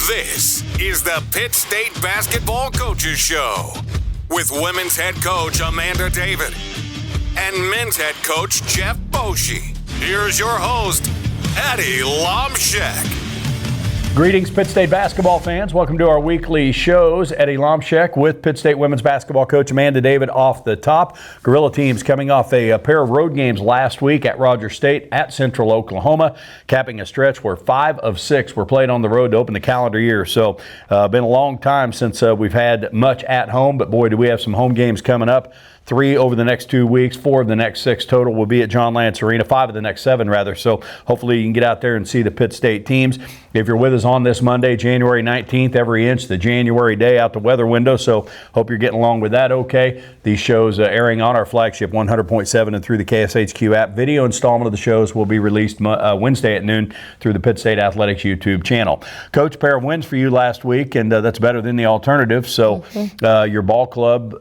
This is the Pitt State Basketball Coaches Show with women's head coach Amanda Davied and men's head coach Jeff Boschee. Here's your host, Eddie Lomshek. Greetings, Pitt State basketball fans. Welcome to our weekly shows. Eddie Lomshek with Pitt State women's basketball coach Amanda Davied off the top. Gorilla teams coming off a pair of road games last week at Rogers State, at Central Oklahoma, capping a stretch where 5 of 6 were played on the road to open the calendar year. So been a long time since we've had much at home, but boy, do we have some home games coming up. 3 over the next 2 weeks, 4 of the next 6 total will be at John Lance Arena, 5 of the next 7 rather. So hopefully you can get out there and see the Pitt State teams. If you're with us on this Monday, January 19th, every inch, the January day out the weather window. So hope you're getting along with that okay. These shows airing on our flagship 100.7 and through the KSHQ app. Video installment of the shows will be released Wednesday at noon through the Pitt State Athletics YouTube channel. Coach, pair of wins for you last week, and that's better than the alternative. So your ball club,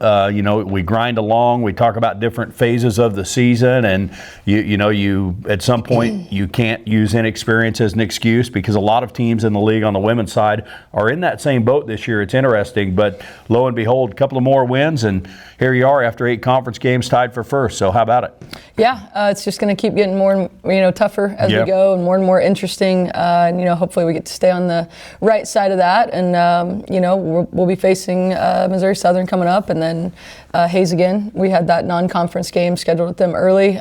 we grind along. We talk about different phases of the season, and you at some point you can't use inexperience as an excuse because a lot of teams in the league on the women's side are in that same boat this year. It's interesting, but lo and behold, a couple of more wins, and here you are after 8 conference games tied for first. So how about it? Yeah, it's just going to keep getting more tougher as we go, and more interesting. Hopefully we get to stay on the right side of that, and we'll be facing Missouri Southern coming up, and then Hayes again. We had that non-conference game scheduled with them early,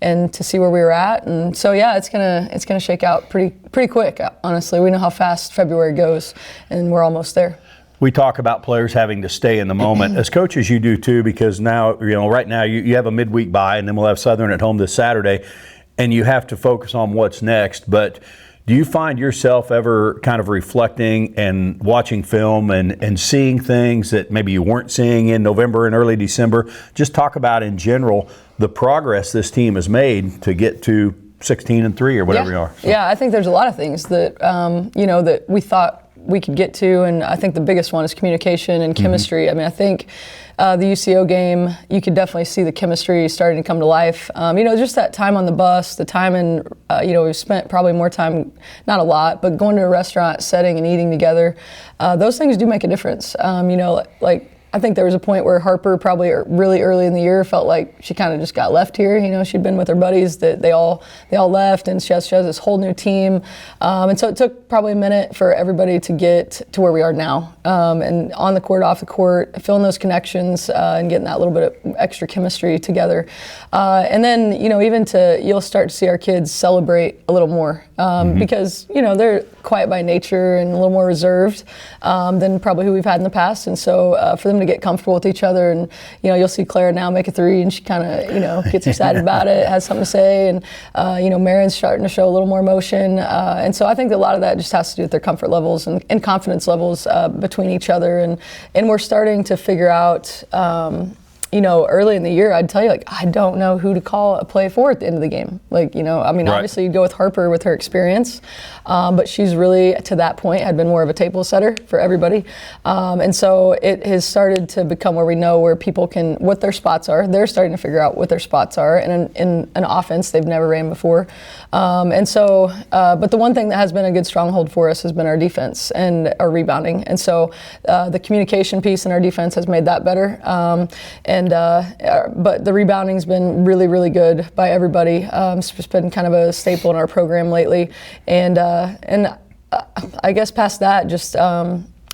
and to see where we were at, and so it's gonna shake out pretty quick. Honestly, we know how fast February goes, and we're almost there. We talk about players having to stay in the moment. As coaches, you do too, because now right now you have a midweek bye, and then we'll have Southern at home this Saturday, and you have to focus on what's next. But do you find yourself ever kind of reflecting and watching film and seeing things that maybe you weren't seeing in November and early December? Just talk about in general the progress this team has made to get to 16-3 or whatever you are. So. Yeah, I think there's a lot of things that that we thought we could get to, and I think the biggest one is communication and chemistry. I mean, I think the UCO game, you could definitely see the chemistry starting to come to life. Just that time on the bus, the time in, we've spent probably more time, not a lot, but going to a restaurant setting and eating together. Those things do make a difference. I think there was a point where Harper probably really early in the year felt like she kind of just got left here. She'd been with her buddies that they all left, and she has this whole new team. And so it took probably a minute for everybody to get to where we are now. And on the court, off the court, filling those connections and getting that little bit of extra chemistry together. And then, you'll start to see our kids celebrate a little more because, they're quiet by nature and a little more reserved than probably who we've had in the past. And so for them to get comfortable with each other, and you'll see Clara now make a 3 and she kind of gets excited about it, has something to say, and Marin's starting to show a little more emotion, and so I think that a lot of that just has to do with their comfort levels and confidence levels between each other, and we're starting to figure out early in the year, I'd tell you, I don't know who to call a play for at the end of the game. Right. Obviously you'd go with Harper with her experience, but she's really, to that point, had been more of a table setter for everybody. And so it has started to become where we know where people what their spots are. They're starting to figure out what their spots are in an offense they've never ran before. But the one thing that has been a good stronghold for us has been our defense and our rebounding. And so the communication piece in our defense has made that better. But the rebounding's been really, really good by everybody. It's been kind of a staple in our program lately. And I guess past that, just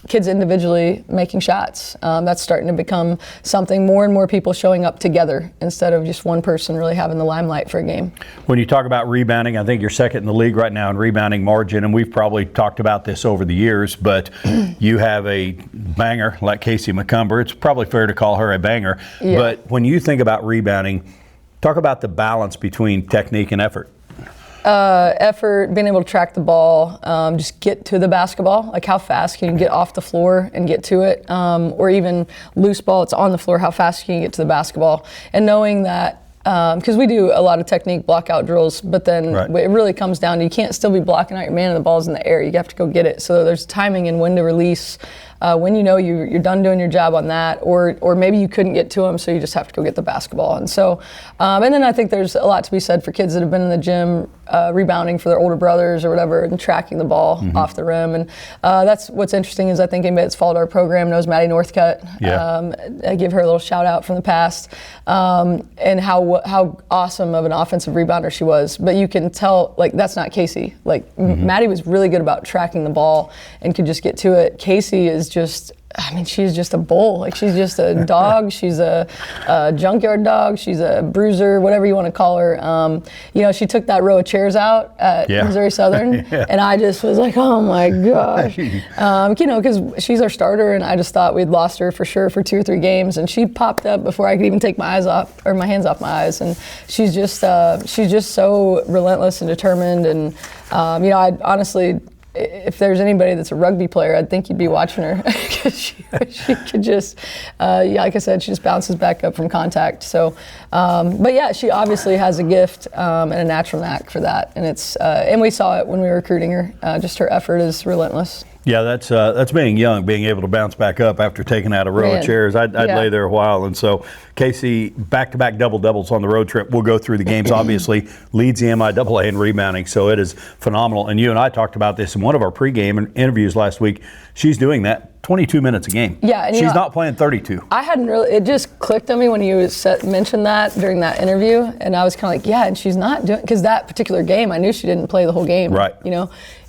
kids individually making shots. That's starting to become something, more and more people showing up together instead of just one person really having the limelight for a game. When you talk about rebounding, I think you're second in the league right now in rebounding margin, and we've probably talked about this over the years, but you have a banger like Casey McCumber. It's probably fair to call her a banger. Yeah. But when you think about rebounding, talk about the balance between technique and effort. Effort, being able to track the ball, just get to the basketball, like how fast can you get off the floor and get to it, or even loose ball, it's on the floor, how fast can you get to the basketball, and knowing that because we do a lot of technique block-out drills, but then it really comes down to you can't still be blocking out your man and the ball's in the air. You have to go get it. So there's timing and when to release, when you know you're done doing your job on that, or maybe you couldn't get to them, so you just have to go get the basketball. And so, and then I think there's a lot to be said for kids that have been in the gym rebounding for their older brothers or whatever and tracking the ball off the rim. And that's what's interesting is I think anybody that's followed our program knows Maddie Northcutt. I give her a little shout out from the past and how awesome of an offensive rebounder she was. But you can tell, like, that's not Casey. Like, Maddie was really good about tracking the ball and could just get to it. Casey is just, I mean, she's just a bull. Like, she's just a dog. She's a junkyard dog. She's a bruiser, whatever you want to call her. She took that row of chairs out at Missouri Southern, and I just was like, oh my gosh. Because she's our starter, and I just thought we'd lost her for sure for 2 or 3 games, and she popped up before I could even take my hands off my eyes, and she's just so relentless and determined, and I honestly, if there's anybody that's a rugby player, I'd think you'd be watching her because she could just, like I said, she just bounces back up from contact. So, but yeah, she obviously has a gift and a natural knack for that, and and we saw it when we were recruiting her. Just her effort is relentless. Yeah, that's being young, being able to bounce back up after taking out a row of chairs. I'd lay there a while. And so Casey, back-to-back double-doubles on the road trip. We'll go through the games, obviously, leads the MIAA in rebounding, so it is phenomenal. And you and I talked about this in one of our pregame interviews last week. She's doing that 22 minutes a game. Yeah, and she's not playing 32. I hadn't really, it just clicked on me when you mentioned that during that interview, and I was kind of like, yeah, and she's not doing, because that particular game, I knew she didn't play the whole game. Right.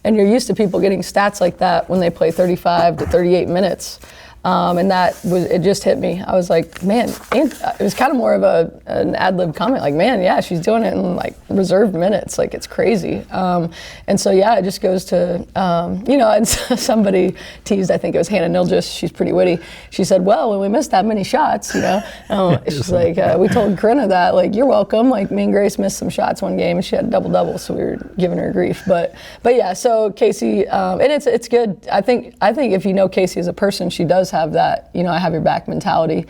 And you're used to people getting stats like that when they play 35 to 38 minutes. And it just hit me. I was like, man, it was kind of more of an ad-lib comment, like, man, yeah, she's doing it in like reserved minutes, like it's crazy. And so, yeah, it just goes to, and somebody teased, I think it was Hannah Nilgis, she's pretty witty. She said, well, when we missed that many shots, she's like, we told Corinna that, like, you're welcome. Like, me and Grace missed some shots one game and she had a double-double, so we were giving her grief. But yeah, so Casey, and it's good. I think if you know Casey as a person, she does have that, I have your back mentality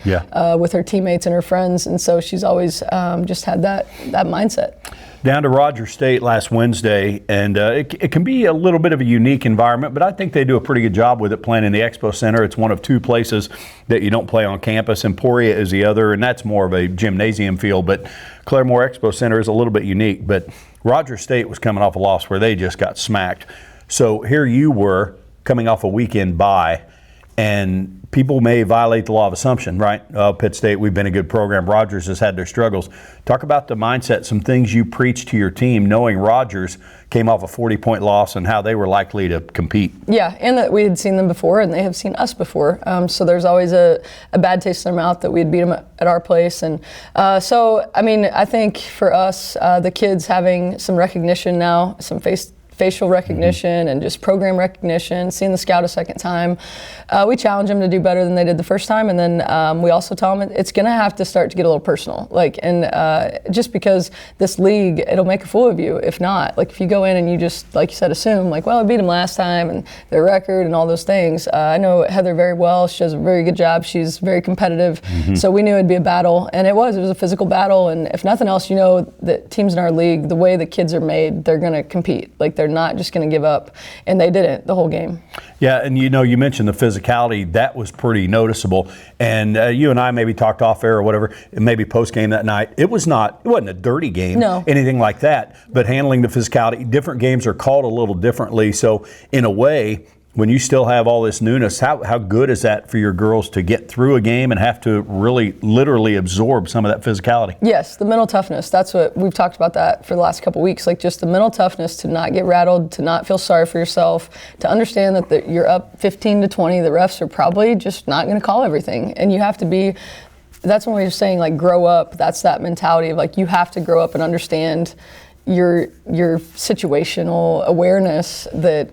with her teammates and her friends, and so she's always just had that mindset. Down to Rogers State last Wednesday, and it can be a little bit of a unique environment, but I think they do a pretty good job with it playing in the Expo Center. It's one of 2 places that you don't play on campus. Emporia is the other, and that's more of a gymnasium feel, but Claremore Expo Center is a little bit unique. But Rogers State was coming off a loss where they just got smacked. So here you were coming off a weekend bye, and people may violate the law of assumption, right? Pitt State, we've been a good program. Rogers has had their struggles. Talk about the mindset, some things you preach to your team, knowing Rogers came off a 40-point loss and how they were likely to compete. Yeah, and that we had seen them before and they have seen us before. So there's always a bad taste in their mouth that we'd beat them at our place. And so, I mean, I think for us, the kids having some recognition now, some facial recognition and just program recognition, seeing the scout a second time. We challenge them to do better than they did the first time, and then we also tell them it's going to have to start to get a little personal. Just because this league, it'll make a fool of you if not. Like, if you go in and you just, like you said, assume, like, well, I beat them last time and their record and all those things. I know Heather very well. She does a very good job. She's very competitive. So we knew it'd be a battle, and it was a physical battle, and if nothing else, that teams in our league, the way the kids are made, they're going to compete. Like, they're not just going to give up, and they didn't the whole game. Yeah, and you mentioned the physicality. That was pretty noticeable. And you and I maybe talked off air or whatever, maybe post game that night. It wasn't a dirty game, anything like that. But handling the physicality, different games are called a little differently. So in a way, when you still have all this newness, how good is that for your girls to get through a game and have to really literally absorb some of that physicality? Yes, the mental toughness. That's what we've talked about that for the last couple of weeks. Like, just the mental toughness to not get rattled, to not feel sorry for yourself, to understand that you're up 15 to 20. The refs are probably just not going to call everything, and you have to be. That's when we were saying, like, grow up. That's that mentality of, like, you have to grow up and understand your situational awareness that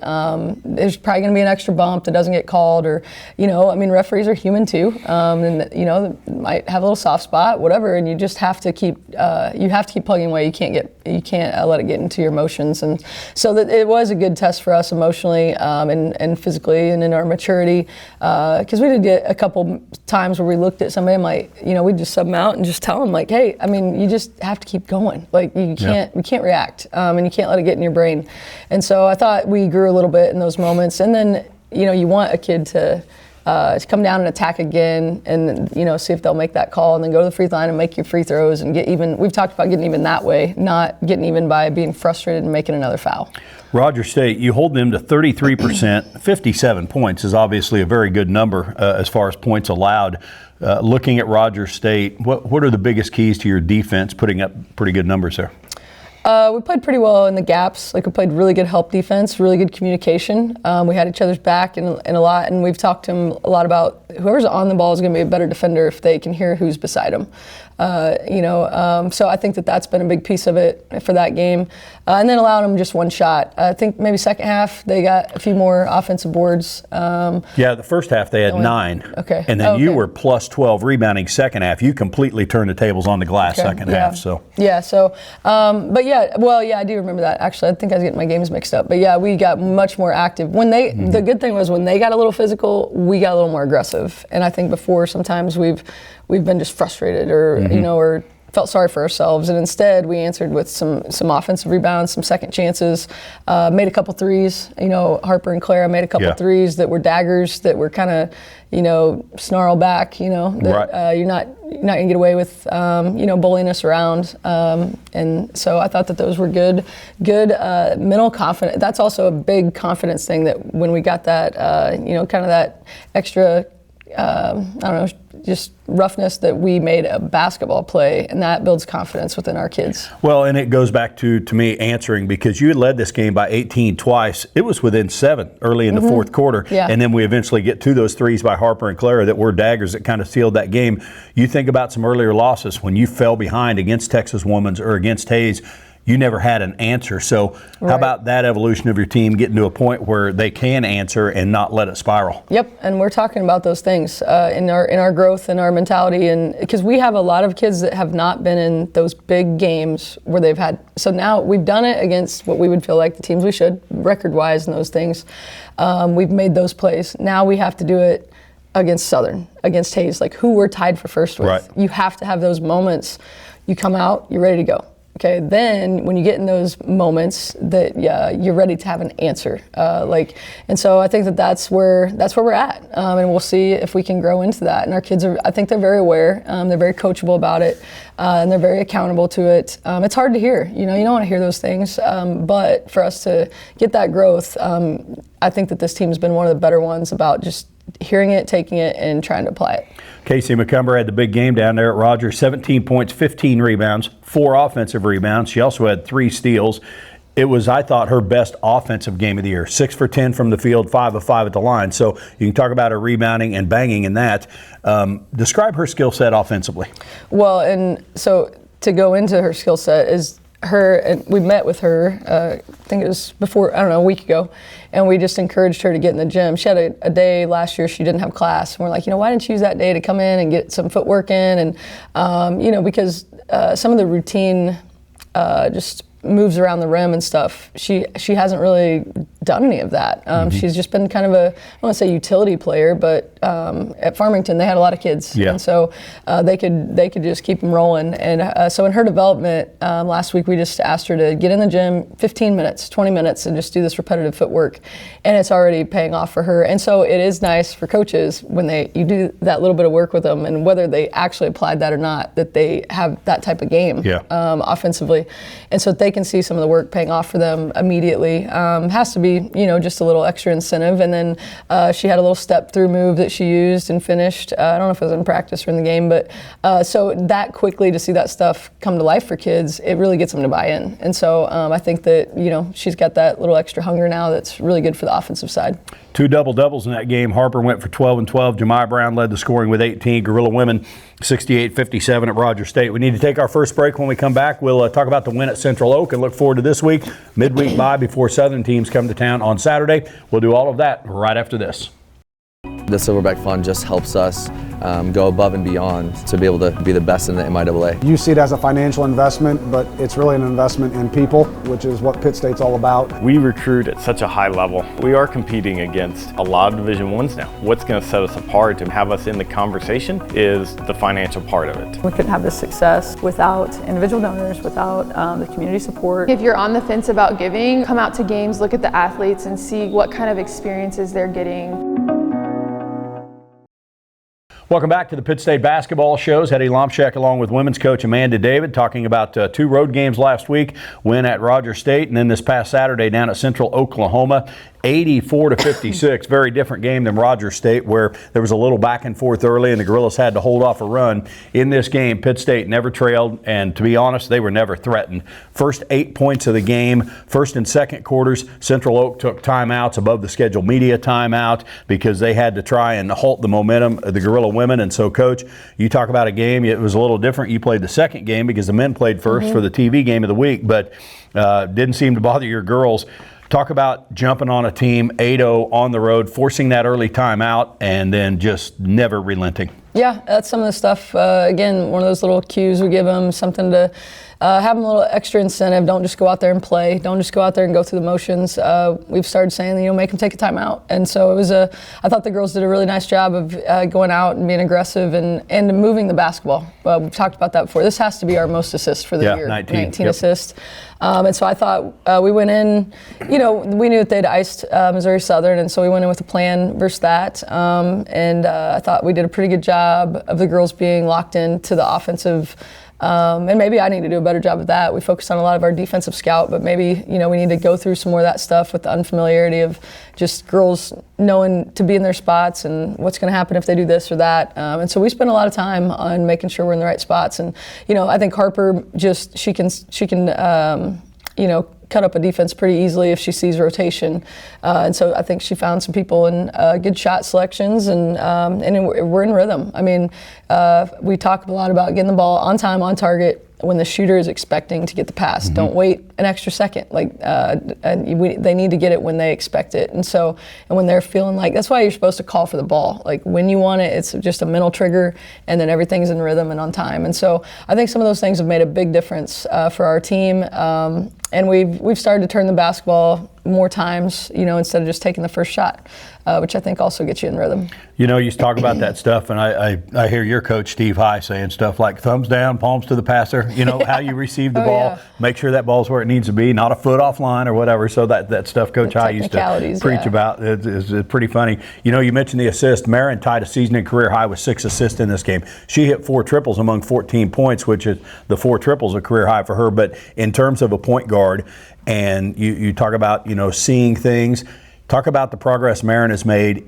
there's probably going to be an extra bump that doesn't get called, or referees are human too, and might have a little soft spot, whatever, and you just have to keep plugging away. You can't let it get into your emotions, and so that it was a good test for us emotionally and physically and in our maturity, because we did get a couple times where we looked at somebody and we'd just sub them out and just tell them, like, hey, you just have to keep going. Like, you can't react, and you can't let it get in your brain. And so I thought we grew a little bit in those moments. And then, you want a kid to come down and attack again, and see if they'll make that call, and then go to the free throw line and make your free throws and get even. We've talked about getting even that way, not getting even by being frustrated and making another foul. Rogers State, you hold them to 33%. 57 points is obviously a very good number as far as points allowed. Looking at Rogers State, what are the biggest keys to your defense putting up pretty good numbers there? We played pretty well in the gaps. Like, we played really good help defense, really good communication. We had each other's back in a lot, and we've talked to them a lot about whoever's on the ball is going to be a better defender if they can hear who's beside them. So I think that's been a big piece of it for that game. And then allowing them just one shot. I think maybe second half they got a few more offensive boards. The first half they had 9. Okay. And then you were plus 12 rebounding second half. You completely turned the tables on the glass second half. So. Yeah. So, I do remember that. Actually, I think I was getting my games mixed up. But yeah, we got much more active. The good thing was when they got a little physical, we got a little more aggressive. And I think before sometimes we've been just frustrated or or felt sorry for ourselves, and instead we answered with some offensive rebounds, some second chances, made a couple threes. Harper and Clara made a couple threes that were daggers, that were kind of snarl back. That you're not gonna get away with bullying us around. And so I thought that those were good mental confidence. That's also a big confidence thing, that when we got that kind of that extra just roughness, that we made a basketball play, and that builds confidence within our kids. Well, and it goes back to me answering, because you had led this game by 18 twice. It was within 7 early in the fourth quarter, and then we eventually get to those threes by Harper and Clara that were daggers that kind of sealed that game. You think about some earlier losses when you fell behind against Texas Women's or against Hayes. You never had an answer. So how about that evolution of your team getting to a point where they can answer and not let it spiral? Yep, and we're talking about those things in our growth and our mentality, and because we have a lot of kids that have not been in those big games where they've had. So now we've done it against what we would feel like the teams we should, record-wise, and those things. We've made those plays. Now we have to do it against Southern, against Hayes, like who we're tied for first with. Right. You have to have those moments. You come out, you're ready to go. Okay, then when you get in those moments that you're ready to have an answer, and so I think that's where we're at, and we'll see if we can grow into that. And our kids I think they're very aware, they're very coachable about it, and they're very accountable to it. It's hard to hear, you don't want to hear those things, but for us to get that growth, I think that this team's been one of the better ones about just hearing it, taking it, and trying to apply it. Casey McCumber had the big game down there at Rogers, 17 points, 15 rebounds, 4 offensive rebounds. She also had 3 steals. It was, I thought, her best offensive game of the year. 6 for 10 from the field, 5 of 5 at the line. So you can talk about her rebounding and banging in that. Describe her skill set offensively. Well, and so to go into her skill set is her, and we met with her, I think it was a week ago, and we just encouraged her to get in the gym. She had a day last year she didn't have class, and we're like, why didn't you use that day to come in and get some footwork in? And, because some of the routine just moves around the rim and stuff, she hasn't really done any of that. She's just been kind of I don't want to say utility player, but at Farmington they had a lot of kids, and so they could just keep them rolling. And so in her development, last week we just asked her to get in the gym 15 minutes, 20 minutes, and just do this repetitive footwork, and it's already paying off for her. And so it is nice for coaches when you do that little bit of work with them, and whether they actually applied that or not, that they have that type of game offensively, and so they can see some of the work paying off for them immediately. Has to be, just a little extra incentive. And then she had a little step through move that she used and finished. I don't know if it was in practice or in the game, but so that quickly to see that stuff come to life for kids, it really gets them to buy in. And so I think that, she's got that little extra hunger now that's really good for the offensive side. 2 double-doubles in that game. Harper went for 12 and 12. Jemiah Brown led the scoring with 18. Gorilla Women 68-57 at Rogers State. We need to take our first break. When we come back, we'll talk about the win at Central Oak and look forward to this week. Midweek bye before Southern teams come to town on Saturday. We'll do all of that right after this. The Silverback Fund just helps us go above and beyond to be able to be the best in the MIAA. You see it as a financial investment, but it's really an investment in people, which is what Pitt State's all about. We recruit at such a high level. We are competing against a lot of Division I's now. What's going to set us apart and have us in the conversation is the financial part of it. We couldn't have this success without individual donors, without the community support. If you're on the fence about giving, come out to games, look at the athletes, and see what kind of experiences they're getting. Welcome back to the Pitt State basketball shows. Eddie Lomshek along with women's coach Amanda Davied talking about 2 road games last week, win at Rogers State, and then this past Saturday down at Central Oklahoma. 84-56, very different game than Rogers State, where there was a little back and forth early and the Gorillas had to hold off a run. In this game, Pitt State never trailed, and to be honest, they were never threatened. First 8 points of the game, first and second quarters, Central Oak took timeouts above the scheduled media timeout because they had to try and halt the momentum of the Gorilla women. And so, Coach, you talk about a game, it was a little different. You played the second game because the men played first for the TV game of the week, but didn't seem to bother your girls. Talk about jumping on a team 8-0 on the road, forcing that early timeout, and then just never relenting. Yeah, that's some of the stuff. Again, one of those little cues we give them, something to have them a little extra incentive. Don't just go out there and play. Don't just go out there and go through the motions. We've started saying, make them take a timeout. And so it was I thought the girls did a really nice job of going out and being aggressive and moving the basketball. We've talked about that before. This has to be our most assists for the year. 19 assists. And so I thought we went in, we knew that they'd iced Missouri Southern, and so we went in with a plan versus that. And I thought we did a pretty good job of the girls being locked into the offensive. And maybe I need to do a better job of that. We focused on a lot of our defensive scout, but maybe, we need to go through some more of that stuff with the unfamiliarity of just girls knowing to be in their spots and what's going to happen if they do this or that. And so we spent a lot of time on making sure we're in the right spots. And, I think Harper she can cut up a defense pretty easily if she sees rotation. And so I think she found some people in good shot selections, and we're in rhythm. I mean, we talk a lot about getting the ball on time, on target, when the shooter is expecting to get the pass. Don't wait an extra second. They need to get it when they expect it. And when they're feeling like, that's why you're supposed to call for the ball. Like when you want it, it's just a mental trigger, and then everything's in rhythm and on time. And so I think some of those things have made a big difference for our team. And we've started to turn the basketball more times, instead of just taking the first shot, which I think also gets you in rhythm. You talk about that stuff, and I hear your coach, Steve High, saying stuff like thumbs down, palms to the passer, how you receive the ball, make sure that ball's where it needs to be, not a foot offline or whatever. So that stuff Coach High used to preach about is pretty funny. You mentioned the assist. Marin tied a season career high with 6 assists in this game. She hit 4 triples among 14 points, which is the 4 triples a career high for her. But in terms of a point guard, and you talk about, seeing things, talk about the progress Marin has made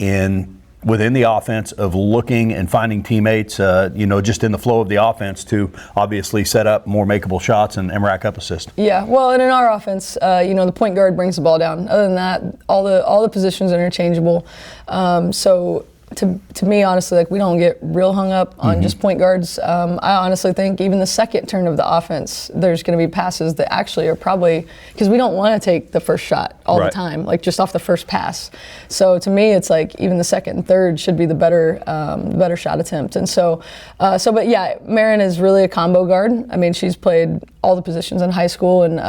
within the offense of looking and finding teammates, just in the flow of the offense to obviously set up more makeable shots and rack up assists. Yeah, well, and in our offense, the point guard brings the ball down. Other than that, all the positions are interchangeable. So to me, honestly, we don't get real hung up on just point guards. I honestly think even the second turn of the offense, there's going to be passes that actually are probably, because we don't want to take the first shot all the time, just off the first pass. So to me, it's even the second and third should be the better shot attempt. And but yeah, Marin is really a combo guard. I mean, she's played all the positions in high school, and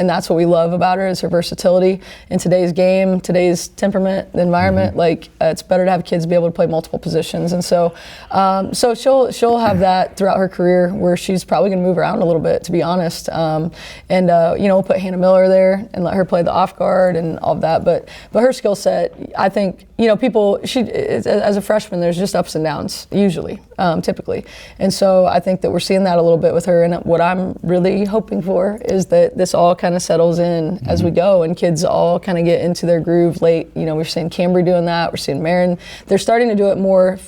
that's what we love about her is her versatility in today's game, today's temperament, the environment. It's better to have kids be able to play multiple positions, and so she'll have that throughout her career where she's probably going to move around a little bit, to be honest. We'll put Hannah Miller there and let her play the off guard and all of that. But her skill set, I think, as a freshman, there's just ups and downs usually, typically, and so I think that we're seeing that a little bit with her. And what I'm really hoping for is that this all kind of settles in as we go, and kids all kind of get into their groove late. We're seeing Cambry doing that. We're seeing Marin. They're starting to do it more.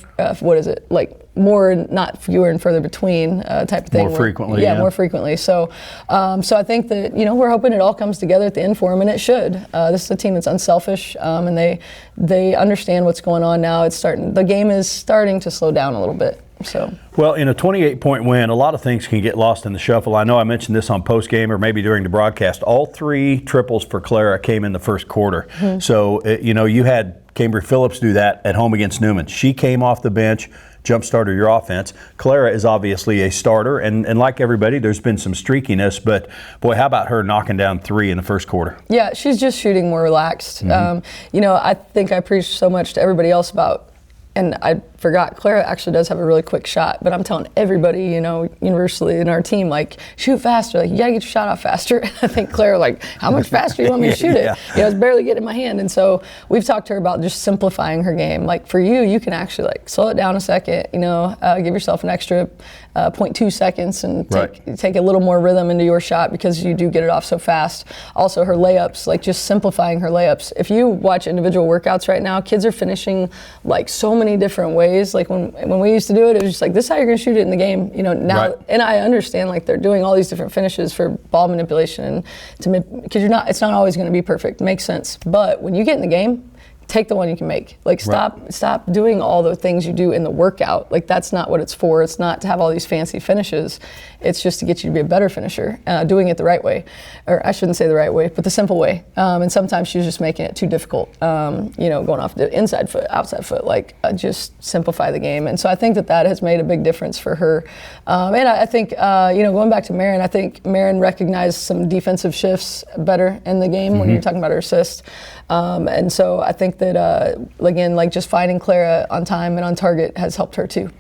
More, not fewer and further between type of thing. More frequently. Yeah, more frequently. So I think that, we're hoping it all comes together at the end for them, and it should. This is a team that's unselfish, and they understand what's going on now. The game is starting to slow down a little bit. So. Well, in a 28-point win, a lot of things can get lost in the shuffle. I know I mentioned this on postgame or maybe during the broadcast. All 3 triples for Clara came in the first quarter. So, you had Cambry Phillips do that at home against Newman. She came off the bench, jump-started your offense. Clara is obviously a starter, and like everybody, there's been some streakiness, but boy, how about her knocking down 3 in the first quarter? Yeah, she's just shooting more relaxed. I think I preached so much to everybody else about and I forgot, Clara actually does have a really quick shot, but I'm telling everybody, universally in our team, like, shoot faster. Like, you got to get your shot off faster. I think Clara, like, how much faster do you want me to shoot it? I was barely getting in my hand. And so we've talked to her about just simplifying her game. Like, for you can actually, like, slow it down a second, give yourself an extra 0.2 seconds and take a little more rhythm into your shot because you do get it off so fast. Also, her layups, like, just simplifying her layups. If you watch individual workouts right now, kids are finishing, like, so many different ways. Like, when we used to do it, it was just like, this is how you're going to shoot it in the game. Now, and I understand, like, they're doing all these different finishes for ball manipulation because it's not always going to be perfect. It makes sense. But when you get in the game, take the one you can make. Like, stop doing all the things you do in the workout. Like, that's not what it's for. It's not to have all these fancy finishes. It's just to get you to be a better finisher, doing it the right way. Or I shouldn't say the right way, but the simple way. And sometimes she's just making it too difficult, going off the inside foot, outside foot, like, just simplify the game. And so I think that has made a big difference for her. And I think, going back to Marin, I think Marin recognized some defensive shifts better in the game when you're talking about her assist. And so I think that, again, like, just finding Clara on time and on target has helped her too.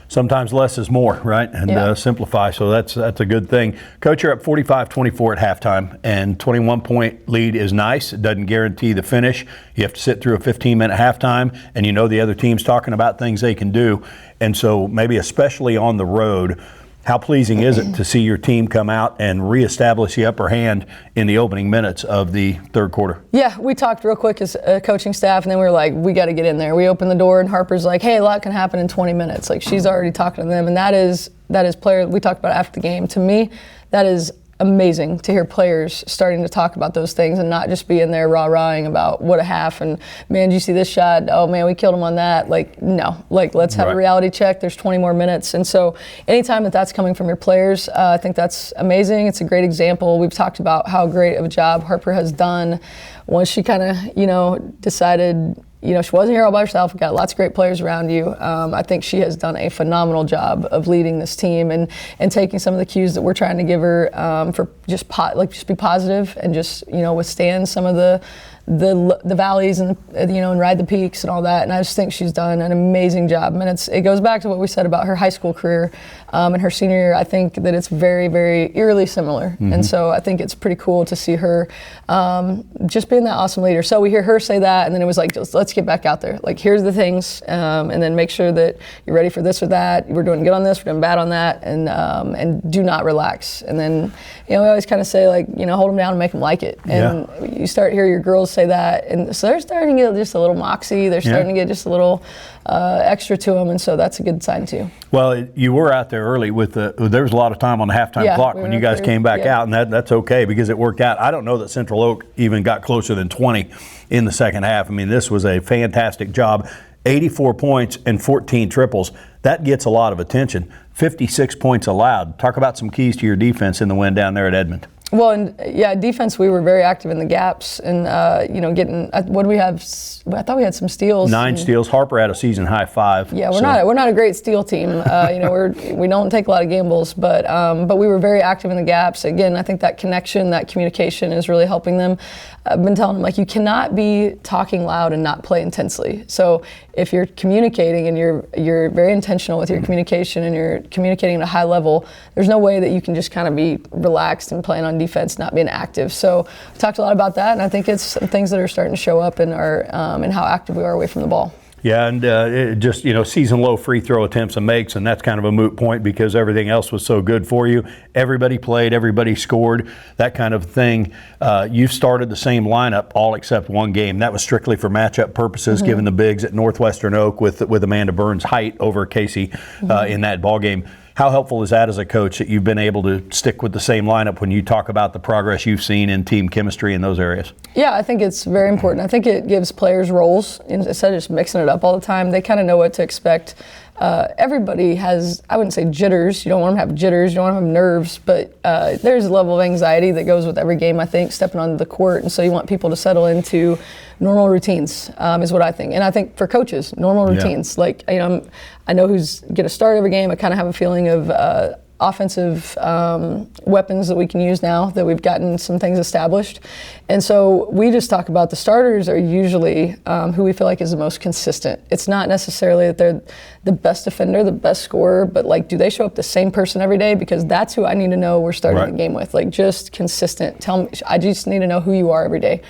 Sometimes less is more, right? And simplify, so that's a good thing. Coach, you're up 45-24 at halftime, and 21-point lead is nice. It doesn't guarantee the finish. You have to sit through a 15-minute halftime, and the other team's talking about things they can do. And so maybe especially on the road, how pleasing is it to see your team come out and reestablish the upper hand in the opening minutes of the third quarter? Yeah, we talked real quick as a coaching staff, and then we were like, we got to get in there. We opened the door, and Harper's like, hey, a lot can happen in 20 minutes. Like, she's already talking to them, and that is player. We talked about it after the game. To me, that is amazing to hear players starting to talk about those things and not just be in there rah-rahing about what a half and, man, did you see this shot? Oh, man, we killed him on that. Like, no. Like, let's have a reality check. There's 20 more minutes. And so anytime that's coming from your players, I think that's amazing. It's a great example. We've talked about how great of a job Harper has done once she kind of, decided she wasn't here all by herself. We've got lots of great players around you. I think she has done a phenomenal job of leading this team and taking some of the cues that we're trying to give her for just be positive and just withstand some of the valleys and and ride the peaks and all that. And I just think she's done an amazing job. And it goes back to what we said about her high school career and her senior year. I think that it's very, very eerily similar. And so I think it's pretty cool to see her just being that awesome leader. So we hear her say that, and then it was like, let's get back out there. Like, here's the things, and then make sure that you're ready for this or that. We're doing good on this, we're doing bad on that, and do not relax. And then we always kind of say, like, hold them down and make them like it. And you start hear your girls say that, and so they're starting to get just a little moxie. They're starting to get just a little extra to them, and so that's a good sign too. Well, you were out there early with there was a lot of time on the halftime clock when you guys came back out, and that's okay because it worked out. I don't know that Central Oak even got closer than 20 in the second half. I mean, this was a fantastic job. 84 points and 14 triples. That gets a lot of attention. 56 points allowed. Talk about some keys to your defense in the win down there at Edmond. Well, and defense, we were very active in the gaps and, getting, what do we have? I thought we had some steals. 9 steals. Harper had a season high 5. Yeah, we're not a great steal team. We don't take a lot of gambles, but we were very active in the gaps. Again, I think that connection, that communication is really helping them. I've been telling them, like, you cannot be talking loud and not play intensely. So if you're communicating and you're very intentional with your communication and you're communicating at a high level, there's no way that you can just kind of be relaxed and playing on defense, not being active. So we talked a lot about that, and I think it's some things that are starting to show up in our in how active we are away from the ball. Yeah, and it just, season low free throw attempts and makes, and that's kind of a moot point because everything else was so good for you. Everybody played, everybody scored, that kind of thing. You started the same lineup all except one game. That was strictly for matchup purposes, given the bigs at Northwestern Oak with Amanda Burns' height over Casey in that ball game. How helpful is that as a coach that you've been able to stick with the same lineup when you talk about the progress you've seen in team chemistry in those areas? Yeah, I think it's very important. I think it gives players roles instead of just mixing it up all the time. They kind of know what to expect. Everybody has, I wouldn't say jitters. You don't want them to have jitters. You don't want them to have nerves. But there's a level of anxiety that goes with every game, I think, stepping onto the court. And so you want people to settle into normal routines is what I think. And I think for coaches, normal routines. Like, I know who's going to start every game. I kind of have a feeling of offensive weapons that we can use now that we've gotten some things established. And so we just talk about the starters are usually who we feel like is the most consistent. It's not necessarily that they're the best defender, the best scorer, but like, do they show up the same person every day? Because that's who I need to know we're starting the game with. Like, just consistent. Tell me, I just need to know who you are every day.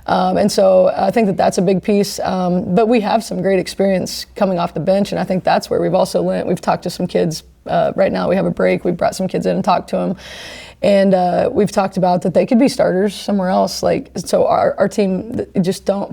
And so I think that that's a big piece. But we have some great experience coming off the bench, and I think that's where we've also learned. We've talked to some kids. Right now we have a break. We've brought some kids in and talked to them. And we've talked about that they could be starters somewhere else. Like, so our team,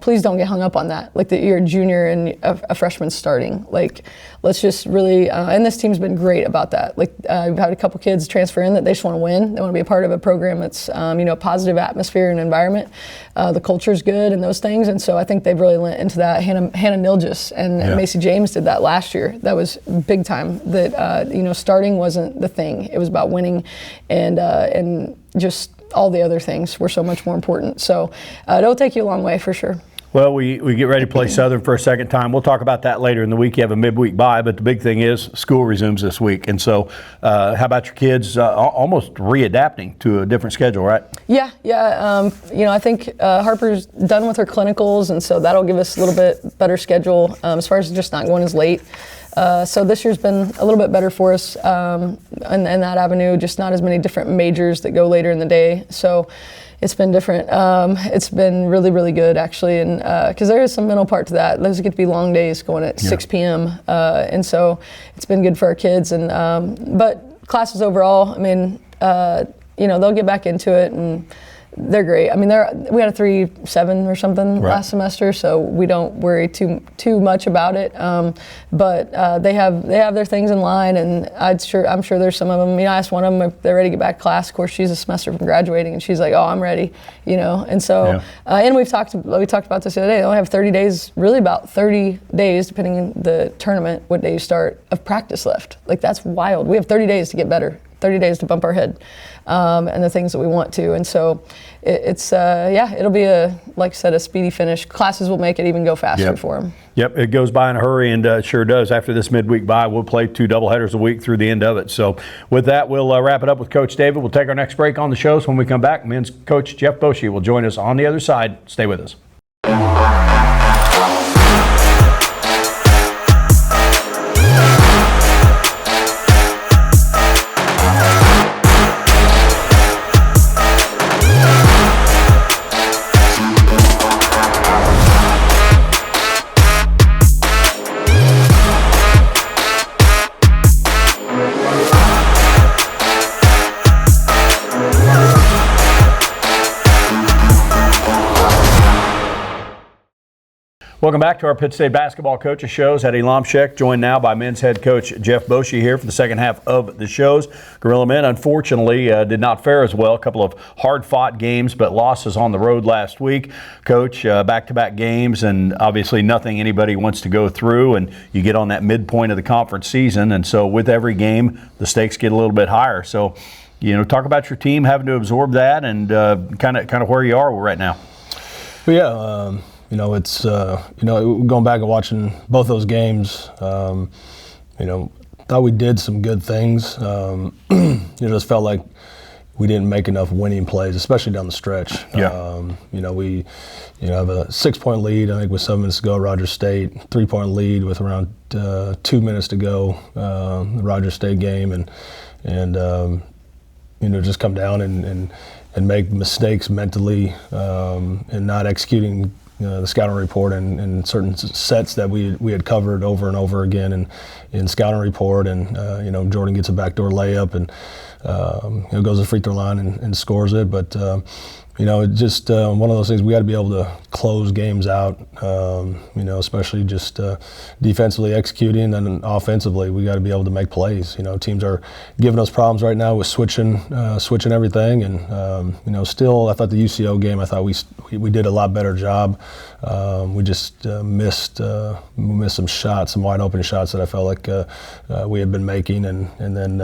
please don't get hung up on that. Like, that you're a junior and a freshman starting. Like, let's just really, and this team's been great about that. Like, we've had a couple kids transfer in that they just want to win. They want to be a part of a program that's, a positive atmosphere and environment. The culture's good and those things. And so I think they've really lent into that. Hannah Nilgis and Macy James did that last year. That was big time. That, starting wasn't the thing. It was about winning, and just all the other things were so much more important. So it'll take you a long way for sure. Well, we get ready to play Southern for a second time. We'll talk about that later in the week. You have a midweek bye, but the big thing is school resumes this week. And so how about your kids almost readapting to a different schedule, right? Yeah. I think Harper's done with her clinicals, and so that'll give us a little bit better schedule as far as just not going as late. So this year's been a little bit better for us in that avenue, just not as many different majors that go later in the day. So it's been different. It's been really, really good, actually, and because there is some mental part to that. Those get to be long days going at 6 p.m., and so it's been good for our kids. And but classes overall, I mean, they'll get back into it, and they're great. I mean, we had a 3.7 or something last semester, so we don't worry too much about it. But they have their things in line, and I'm sure there's some of them. I asked one of them if they're ready to get back to class. Of course, she's a semester from graduating, and she's like, "Oh, I'm ready," And so, and we talked about this the other day. They only have 30 days, really about 30 days, depending on the tournament, what day you start, of practice left. Like, that's wild. We have 30 days to get better. 30 days to bump our head and the things that we want to. And so it'll be like I said, a speedy finish. Classes will make it even go faster for them. Yep, it goes by in a hurry, and it sure does. After this midweek bye, we'll play 2 doubleheaders a week through the end of it. So with that, we'll wrap it up with Coach David. We'll take our next break on the show. So when we come back, men's coach Jeff Boschee will join us on the other side. Stay with us. Welcome back to our Pitt State basketball coaches shows. Eddie Lomshek, joined now by men's head coach Jeff Boschee here for the second half of the shows. Gorilla men, unfortunately, did not fare as well. A couple of hard-fought games, but losses on the road last week. Coach, back-to-back games, and obviously nothing anybody wants to go through, and you get on that midpoint of the conference season, and so with every game, the stakes get a little bit higher. So, talk about your team having to absorb that and kind of where you are right now. Well, it's going back and watching both those games. Thought we did some good things. Just felt like we didn't make enough winning plays, especially down the stretch. We have a 6-point lead, I think, with 7 minutes to go. Rogers State 3-point lead with around 2 minutes to go. The Rogers State game, and just come down and make mistakes mentally and not executing the scouting report and certain sets that we had covered over and over again in scouting report, and Jordan gets a backdoor layup and goes to the free throw line and scores it, but it's just one of those things we got to be able to close games out, especially just defensively executing, and offensively we got to be able to make plays. Teams are giving us problems right now with switching everything, and still I thought the UCO game, I thought we did a lot better job we just missed some shots, some wide open shots that I felt like we had been making, and then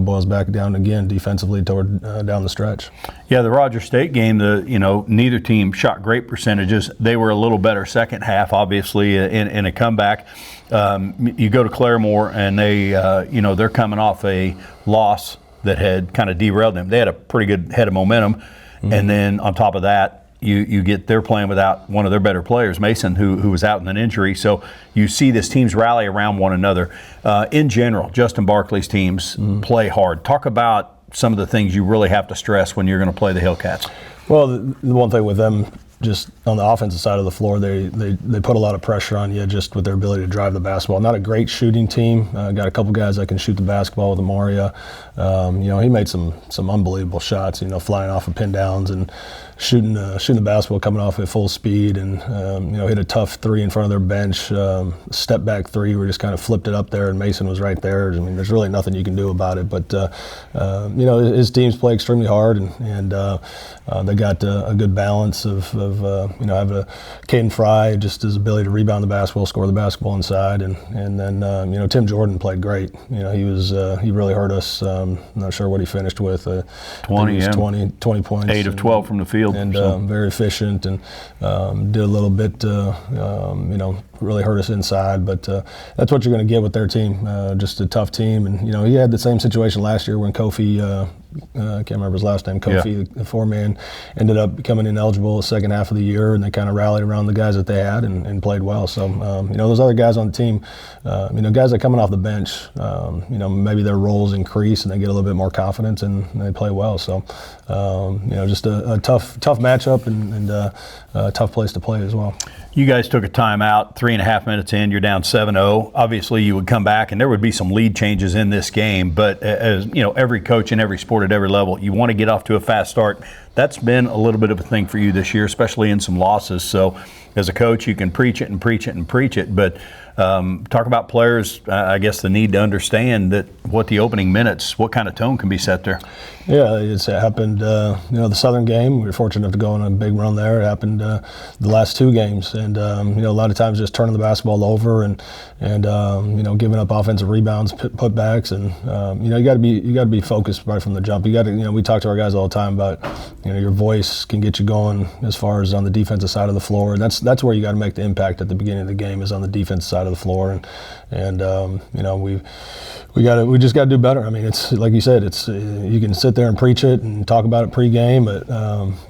boils back down again defensively toward down the stretch. Yeah, the Rogers State game, neither team shot great percentages. They were a little better second half, obviously, in a comeback. You go to Claremore, and they're coming off a loss that had kind of derailed them. They had a pretty good head of momentum, and then on top of that, they're playing without one of their better players, Mason, who was out in an injury. So you see these teams rally around one another. In general, Justin Barkley's teams play hard. Talk about some of the things you really have to stress when you're going to play the Hellcats. Well, the one thing with them, just on the offensive side of the floor, they put a lot of pressure on you just with their ability to drive the basketball. Not a great shooting team. Got a couple guys that can shoot the basketball with Amaria. He made some unbelievable shots, flying off of pin downs and shooting the basketball coming off at full speed, and hit a tough three in front of their bench, step back three. We just kind of flipped it up there, and Mason was right there. I mean, there's really nothing you can do about it. But his teams play extremely hard, and they got a good balance of having a Caden Fry, just his ability to rebound the basketball, score the basketball inside, and then Tim Jordan played great. He really hurt us. I'm not sure what he finished with. 20 points. 8 of 12 from the field. And very efficient, and did a little bit, really hurt us inside. But that's what you're going to get with their team, just a tough team. And, he had the same situation last year when Kofi, I can't remember his last name, Kofi, the four-man, ended up becoming ineligible the second half of the year, and they kind of rallied around the guys that they had and played well. So, those other guys on the team, guys that are coming off the bench, maybe their roles increase and they get a little bit more confidence and they play well. So, just a tough matchup and a tough place to play as well. You guys took a timeout, 3.5 minutes in, you're down 7-0. Obviously, you would come back, and there would be some lead changes in this game. But as every coach in every sport at every level, you want to get off to a fast start. That's been a little bit of a thing for you this year, especially in some losses. So as a coach, you can preach it and preach it and preach it. But talk about players, I guess the need to understand that what the opening minutes, what kind of tone can be set there. Yeah, it happened, the Southern game. We were fortunate enough to go on a big run there. It happened the last two games. And, a lot of times just turning the basketball over and giving up offensive rebounds, putbacks. And, you got to be focused right from the jump. You got to, we talk to our guys all the time about, your voice can get you going as far as on the defensive side of the floor. And that's where you got to make the impact at the beginning of the game, is on the defensive side of the floor. We just got to do better. I mean, it's like you said, you can sit there and preach it and talk about it pregame, but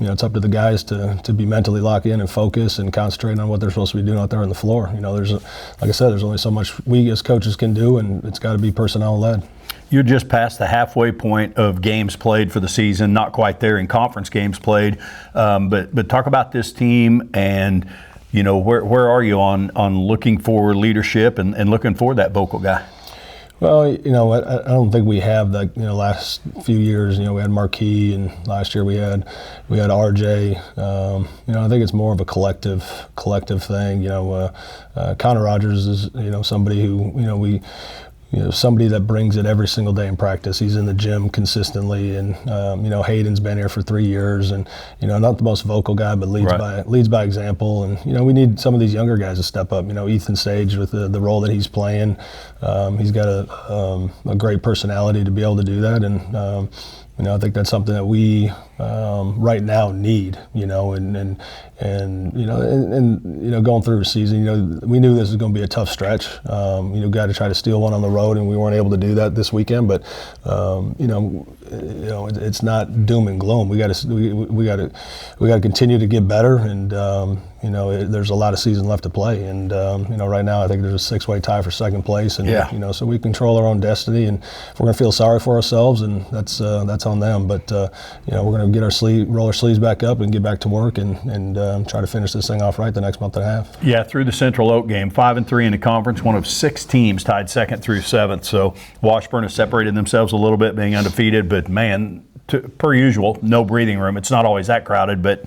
it's up to the guys to be mentally locked in and focus and concentrate on what they're supposed to be doing out there on the floor. Like I said, there's only so much we as coaches can do, and it's got to be personnel led. You're just past the halfway point of games played for the season, not quite there in conference games played, but talk about this team and where are you on looking for leadership and looking for that vocal guy? Well, I don't think we have the last few years. We had Marquis, and last year we had RJ. I think it's more of a collective thing. Connor Rogers is somebody who somebody that brings it every single day in practice. He's in the gym consistently, and Hayden's been here for 3 years, and not the most vocal guy, but leads by example. And we need some of these younger guys to step up. Ethan Sage with the role that he's playing, he's got a great personality to be able to do that, and I think that's something that we right now need. Going through a season, we knew this was going to be a tough stretch. Got to try to steal one on the road, and we weren't able to do that this weekend. But it's not doom and gloom. We got to continue to get better, and there's a lot of season left to play. And right now I think there's a 6-way tie for second place, and so we control our own destiny. And if we're going to feel sorry for ourselves, and that's on them. But we're going to roll our sleeves back up and get back to work and try to finish this thing off right the next month and a half. Yeah, through the Central Oak game, 5-3 in the conference, one of 6 teams tied second through 7th. So Washburn has separated themselves a little bit, being undefeated. But man, per usual, no breathing room. It's not always that crowded, but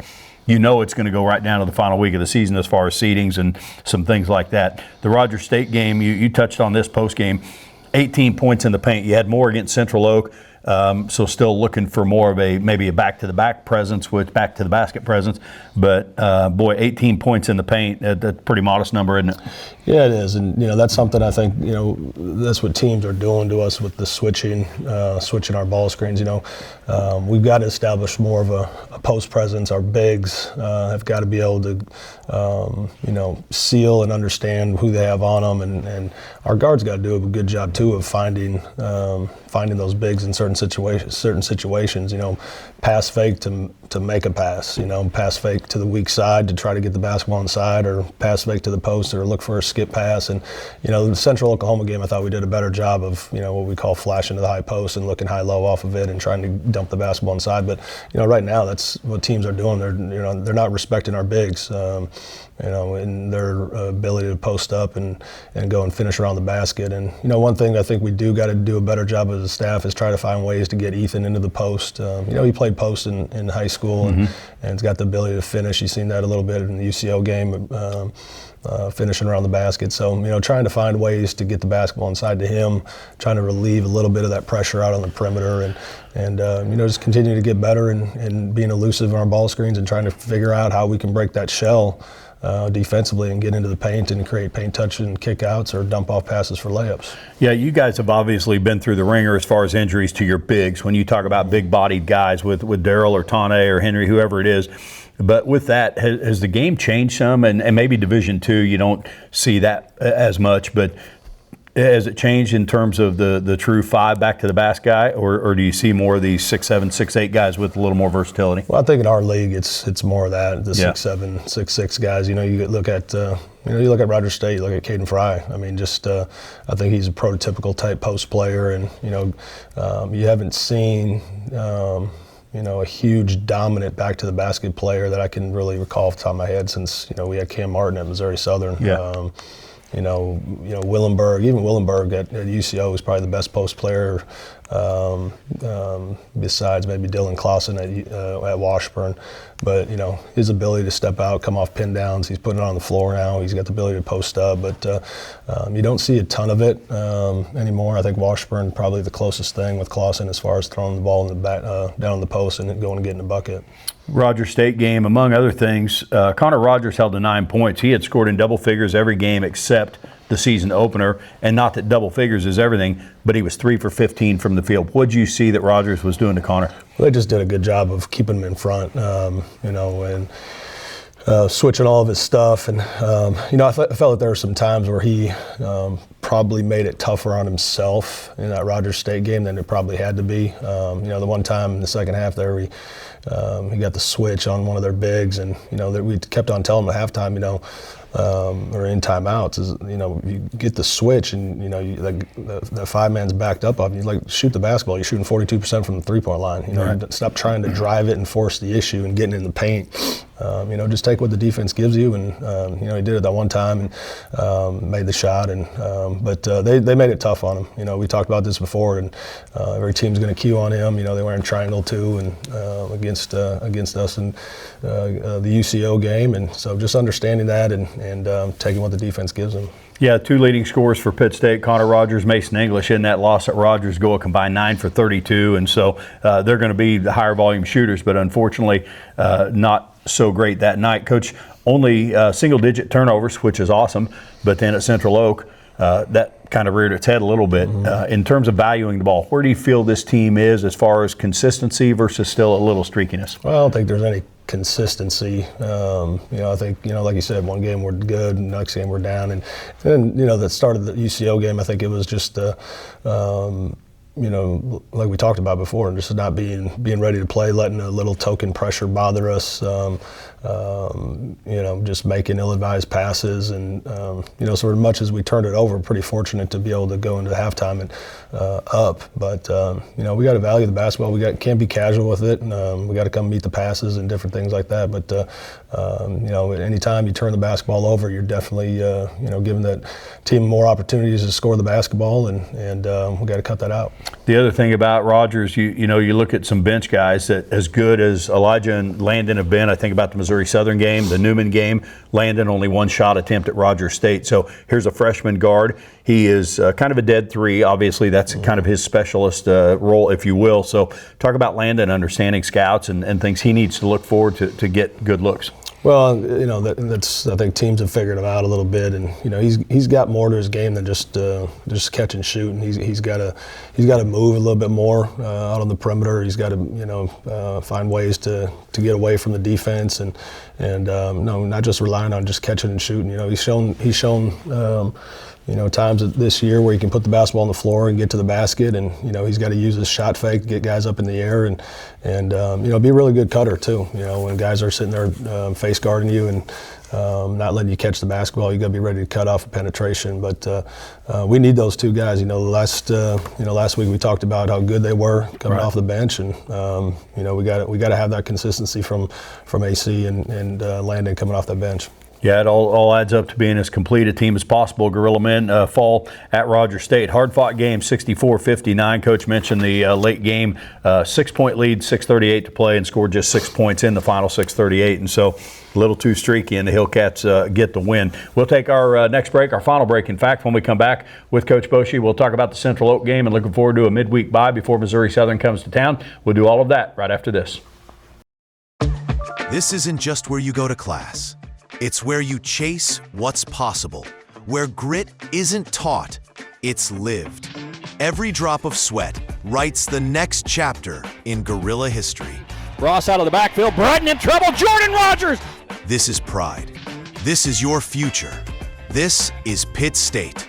it's going to go right down to the final week of the season as far as seedings and some things like that. The Rogers State game, you touched on this post game, 18 points in the paint. You had more against Central Oak. So still looking for more of maybe a back-to-the-back presence, with back-to-the-basket presence. But, boy, 18 points in the paint, that's a pretty modest number, isn't it? Yeah, it is. And, that's something I think, that's what teams are doing to us with the switching our ball screens. We've got to establish more of a post presence. Our bigs have got to be able to, seal and understand who they have on them. And our guards got to do a good job, too, of finding those bigs in certain situations. Pass fake to make a pass. Pass fake to the weak side to try to get the basketball inside, or pass fake to the post, or look for a skip pass. And the Central Oklahoma game, I thought we did a better job of what we call flashing to the high post and looking high-low off of it and trying to dump the basketball inside. But right now, that's what teams are doing. They're not respecting our bigs. In their ability to post up and go and finish around the basket. And, one thing I think we do got to do a better job as a staff is try to find ways to get Ethan into the post. He played post in high school and has got the ability to finish. You've seen that a little bit in the UCO game, finishing around the basket. So, trying to find ways to get the basketball inside to him, trying to relieve a little bit of that pressure out on the perimeter, and just continue to get better and being elusive in our ball screens and trying to figure out how we can break that shell defensively and get into the paint and create paint touch and kickouts or dump off passes for layups. Yeah, you guys have obviously been through the ringer as far as injuries to your bigs. When you talk about big-bodied guys with Daryl or Tane or Henry, whoever it is, but with that, has the game changed some? And maybe Division II, you don't see that as much, but has it changed in terms of the true 5 back-to-the-basket guy, or do you see more of these 6'7", 6'8" guys with a little more versatility? Well, I think in our league, it's more of that, the 6'7", 6'6" guys. You look at you look at Rogers State, you look at Caden Fry. I mean, I think he's a prototypical type post player, and you haven't seen a huge dominant back-to-the-basket player that I can really recall off the top of my head since we had Cam Martin at Missouri Southern. Yeah. Willenberg, even Willenberg at UCO was probably the best post player besides maybe Dylan Clausen at Washburn. But, his ability to step out, come off pin downs, he's putting it on the floor now. He's got the ability to post up, but you don't see a ton of it anymore. I think Washburn probably the closest thing with Clausen as far as throwing the ball in the back, down the post and going and getting a bucket. Rogers State game, among other things, Connor Rogers held to 9 points. He had scored in double figures every game except the season opener, and not that double figures is everything, but he was 3 for 15 from the field. What did you see that Rogers was doing to Connor? Well, they just did a good job of keeping him in front, and switching all of his stuff. And, I felt that there were some times where he probably made it tougher on himself in that Rogers State game than it probably had to be. The one time in the second half there, he got the switch on one of their bigs, and, that we kept on telling him at halftime, or in timeouts is, you get the switch and, the 5-man's backed up of you, shoot the basketball. You're shooting 42% from the 3-point line. Right. Stop trying to drive it and force the issue and getting in the paint. Just take what the defense gives you. And, he did it that one time and made the shot. And but they made it tough on him. We talked about this before, and every team's going to queue on him. They were in triangle too and against us in the UCO game. And so just understanding that and taking what the defense gives them. Yeah, 2 leading scorers for Pitt State, Connor Rogers, Mason English. In that loss at Rogers, go a combined 9 for 32, and so they're going to be the higher volume shooters, but unfortunately not so great that night. Coach, only single-digit turnovers, which is awesome, but then at Central Oak, that kind of reared its head a little bit. In terms of valuing the ball, where do you feel this team is as far as consistency versus still a little streakiness? Well, I don't think there's any consistency. I think, like you said, one game we're good, and the next game we're down. And then, that start of the UCO game, I think it was just, like we talked about before, and just not being ready to play, letting a little token pressure bother us, just making ill-advised passes. And, so as much as we turned it over, pretty fortunate to be able to go into halftime and up. But, we got to value the basketball. Can't be casual with it. And, we got to come meet the passes and different things like that. But, anytime you turn the basketball over, you're definitely, giving that team more opportunities to score the basketball. And we got to cut that out. The other thing about Rogers, you look at some bench guys that as good as Elijah and Landon have been. I think about the Missouri Southern game, the Newman game. Landon only one shot attempt at Rogers State. So here's a freshman guard. He is kind of a dead three. Obviously, that's kind of his specialist role, if you will. So talk about Landon understanding scouts and things he needs to look forward to get good looks. Well, that's I think teams have figured him out a little bit, and he's got more to his game than just catch and shoot. And he's got to move a little bit more out on the perimeter. He's got to find ways to get away from the defense and no, not just relying on just catching and shooting. He's shown times this year where he can put the basketball on the floor and get to the basket, and he's got to use his shot fake to get guys up in the air and be a really good cutter too. When guys are sitting there face guarding you and not letting you catch the basketball, you got to be ready to cut off a penetration. But we need those two guys. Last week we talked about how good they were coming off the bench, and we got to have that consistency from AC and Landon coming off that bench. Yeah, it all adds up to being as complete a team as possible. Gorilla men fall at Rogers State. Hard-fought game, 64-59. Coach mentioned the late game, 6-point lead, 6:38 to play, and scored just 6 points in the final 6:38. And so a little too streaky, and the Hillcats get the win. We'll take our next break, our final break. In fact, when we come back with Coach Boschee, we'll talk about the Central Oak game and looking forward to a midweek bye before Missouri Southern comes to town. We'll do all of that right after this. This isn't just where you go to class. It's where you chase what's possible, where grit isn't taught, it's lived. Every drop of sweat writes the next chapter in Gorilla history. Ross out of the backfield, Brighton in trouble, Jordan Rogers! This is pride. This is your future. This is Pitt State.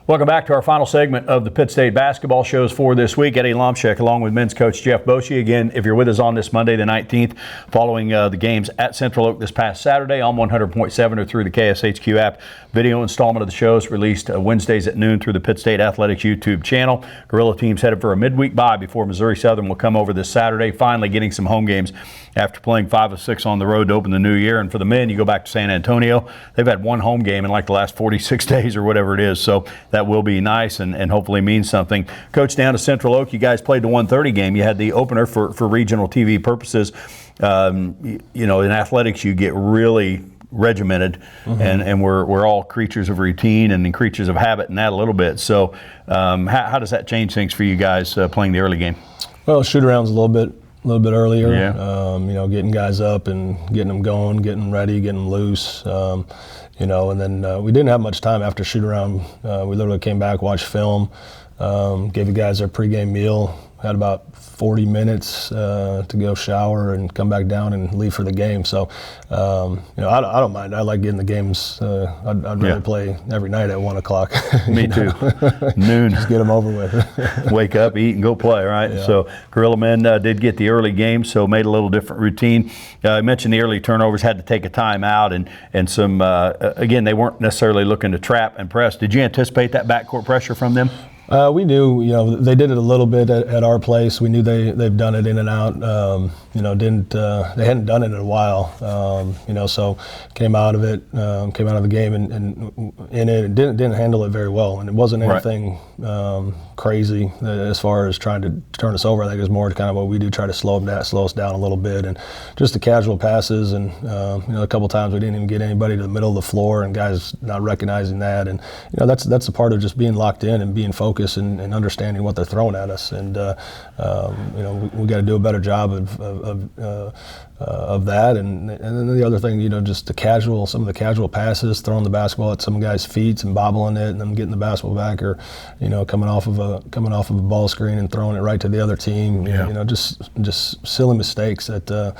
Welcome back to our final segment of the Pitt State basketball shows for this week. Eddie Lomshek along with men's coach Jeff Boschee. Again, if you're with us on this Monday the 19th, following the games at Central Oak this past Saturday on 100.7 or through the KSHQ app. Video installment of the shows released Wednesdays at noon through the Pitt State Athletics YouTube channel. Gorilla team's headed for a midweek bye before Missouri Southern will come over this Saturday, finally getting some home games after playing 5 of 6 on the road to open the new year. And for the men, you go back to San Antonio. They've had one home game in like the last 46 days or whatever it is. So that will be nice and hopefully means something. Coach, down to Central Oak, you guys played the 1:30 game. You had the opener for regional TV purposes. In athletics, you get really regimented, and we're all creatures of routine and creatures of habit and that a little bit. So how does that change things for you guys playing the early game? Well, shoot-around's a little bit earlier. Yeah. Getting guys up and getting them going, getting them ready, getting them loose. And then we didn't have much time after shoot-around. We literally came back, watched film, gave the guys their pregame meal, had about 40 minutes to go shower and come back down and leave for the game. So, I don't mind. I like getting the games. I'd rather play every night at 1 o'clock. Me too. Noon. Just get them over with. Wake up, eat, and go play, right? Yeah. So Gorilla men did get the early game, so made a little different routine. I mentioned the early turnovers, had to take a timeout, and some, again, they weren't necessarily looking to trap and press. Did you anticipate that backcourt pressure from them? We knew, they did it a little bit at our place. We knew they've done it in and out. They hadn't done it in a while. So came out of it, came out of the game and in it, and didn't handle it very well. And it wasn't anything crazy as far as trying to turn us over. I think it was more kind of what we do, try to slow us down a little bit, and just the casual passes. And a couple times we didn't even get anybody to the middle of the floor, and guys not recognizing that. And that's a part of just being locked in and being focused and understanding what they're throwing at us. And we got to do a better job of that. And then the other thing, just some of the casual passes, throwing the basketball at some guys' feet and bobbling it, and then getting the basketball back, or coming off of a ball screen and throwing it right to the other team. Yeah. Just silly mistakes that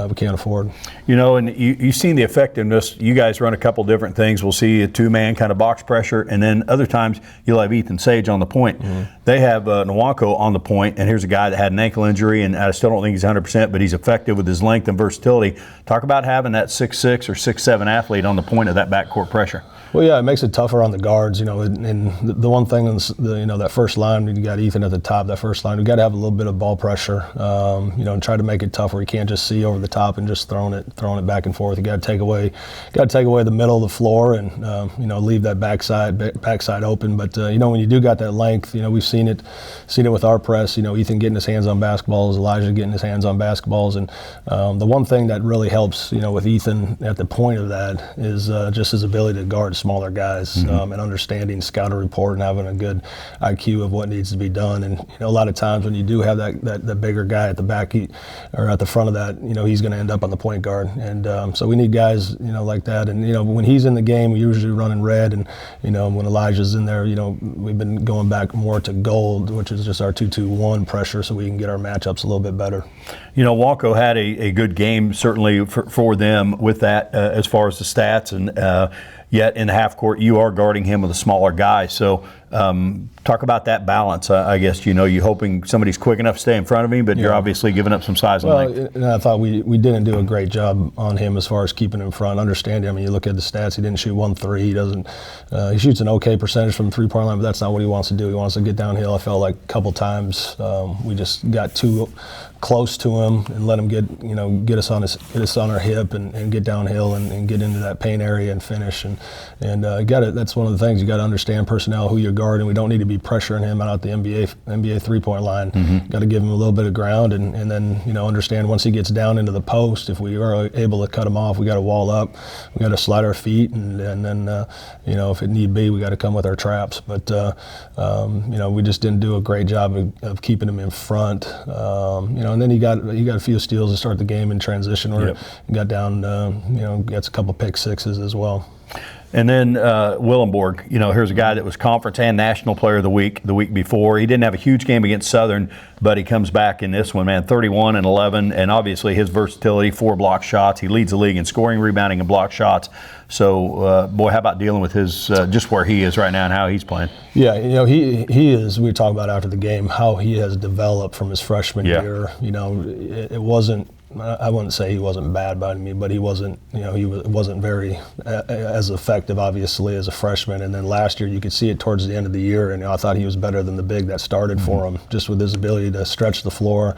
we can't afford. And you've seen the effectiveness. You guys run a couple different things. We'll see a two-man kind of box pressure, and then other times you'll have Ethan Sage on the point. They have Nwankwo on the point, and here's a guy that had an ankle injury, and I still don't think he's 100%, but he's effective with his length and versatility. Talk about having that 6'6" or 6'7" athlete on the point of that backcourt pressure. Well, yeah, it makes it tougher on the guards, and the one thing, that first line, you got Ethan at the top, that first line, we got to have a little bit of ball pressure, and try to make it tough where you can't just see over the top and just throwing it back and forth. You got to take away the middle of the floor and, leave that backside open. But, when you do got that length, we've seen it with our press, Ethan getting his hands on basketballs, Elijah getting his hands on basketballs. And the one thing that really helps, with Ethan at the point of that is just his ability to guard smaller guys, and understanding scouting report and having a good IQ of what needs to be done. And a lot of times when you do have that bigger guy at the back or at the front of that, he's going to end up on the point guard. And so we need guys, like that. And when he's in the game, we usually run in red. And when Elijah's in there, we've been going back more to gold, which is just our 2-2-1 pressure, so we can get our matchups a little bit better. Walco had a good game certainly for them with that as far as the stats, and yet in the half court you are guarding him with a smaller guy. So talk about that balance. I guess you're hoping somebody's quick enough to stay in front of him, but you're obviously giving up some size and length. And I thought we didn't do a great job on him as far as keeping him in front. Understanding, you look at the stats, he didn't shoot 1 3. He shoots an okay percentage from the 3-point line, but that's not what he wants to do. He wants to get downhill. I felt like a couple times we just got too close to him and let him get us on our hip and get downhill and get into that paint area and finish. And that's one of the things, you got to understand personnel, who you're guarding. We don't need to be pressuring him out the NBA 3-point line. Got to give him a little bit of ground and then understand once he gets down into the post, if we are able to cut him off, we got to wall up, we got to slide our feet, and then if it need be, we got to come with our traps. But we just didn't do a great job of keeping him in front. And then he got a few steals to start the game in transition, or got down, gets a couple pick sixes as well. And then Willenborg, here's a guy that was conference and national player of the week before. He didn't have a huge game against Southern, but he comes back in this one, man, 31 and 11, and obviously his versatility, 4 block shots. He leads the league in scoring, rebounding, and block shots. So, how about dealing with his just where he is right now and how he's playing? Yeah, he is. We talked about after the game how he has developed from his freshman year. It wasn't. I wouldn't say he wasn't bad by me, but he wasn't, he wasn't very as effective, obviously, as a freshman. And then last year, you could see it towards the end of the year, and I thought he was better than the big that started for him, just with his ability to stretch the floor,